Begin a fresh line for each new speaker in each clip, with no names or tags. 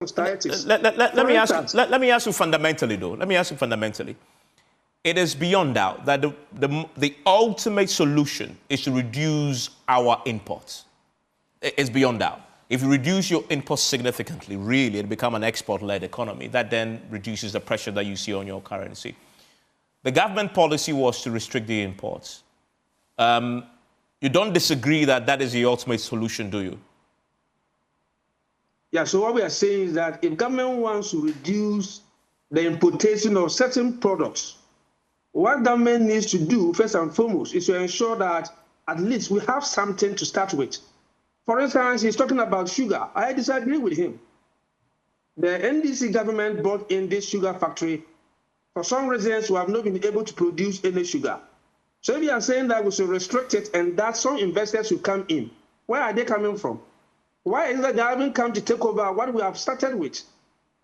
societies.
Let me ask you fundamentally, though. Let me ask you fundamentally. It is beyond doubt that the ultimate solution is to reduce our imports. It's beyond doubt. If you reduce your imports significantly, really, it becomes an export-led economy. That then reduces the pressure that you see on your currency. The government policy was to restrict the imports. You don't disagree that that is the ultimate solution, do you?
Yeah, so what we are saying is that if government wants to reduce the importation of certain products, what government needs to do, first and foremost, is to ensure that at least we have something to start with. For instance, he's talking about sugar. I disagree with him. The NDC government brought in this sugar factory. For some reasons, we have not been able to produce any sugar. So if you are saying that we should restrict it and that some investors will come in, where are they coming from? Why is that they haven't come to take over what we have started with?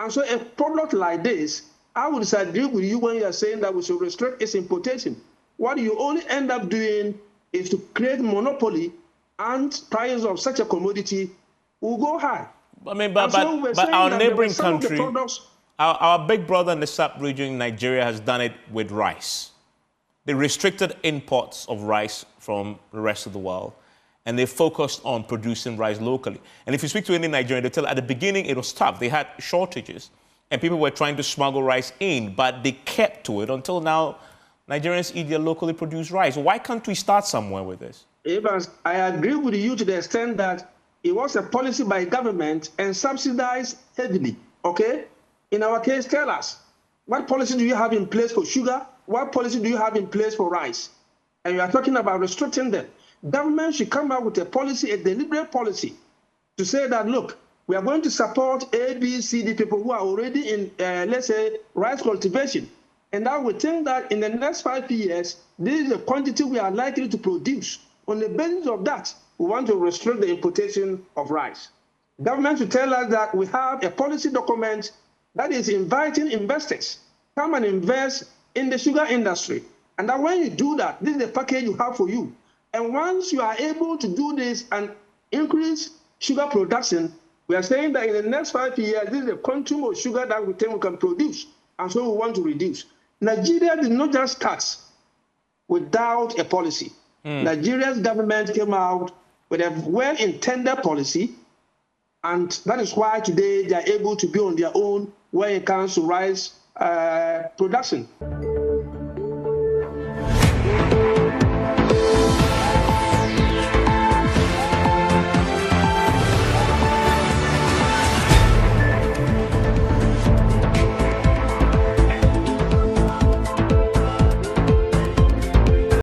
And so a product like this, I would disagree with you when you are saying that we should restrict its importation. What you only end up doing is to create monopoly, and prices of such a commodity will go high.
I mean, but our neighboring country, our big brother in the sub-region, Nigeria, has done it with rice. They restricted imports of rice from the rest of the world, and they focused on producing rice locally. And if you speak to any Nigerian, they'll tell you at the beginning it was tough. They had shortages, and people were trying to smuggle rice in, but they kept to it until now. Nigerians eat their locally produced rice. Why can't we start somewhere with this?
Evans, I agree with you to the extent that it was a policy by government and subsidized heavily, okay? In our case, tell us, what policy do you have in place for sugar? What policy do you have in place for rice? And you are talking about restricting them. Government should come out with a policy, a deliberate policy, to say that, look, we are going to support A, B, C, D people who are already in, let's say, rice cultivation. And now we think that in the next 5 years, this is the quantity we are likely to produce. On the basis of that, we want to restrict the importation of rice. Government should tell us that we have a policy document that is inviting investors, come and invest in the sugar industry. And that when you do that, this is the package you have for you. And once you are able to do this and increase sugar production, we are saying that in the next 5 years, this is the quantum of sugar that we think we can produce. And so we want to reduce. Nigeria did not just start without a policy. Nigeria's government came out with a well-intended policy, and that is why today they are able to be on their own when it comes to rice production.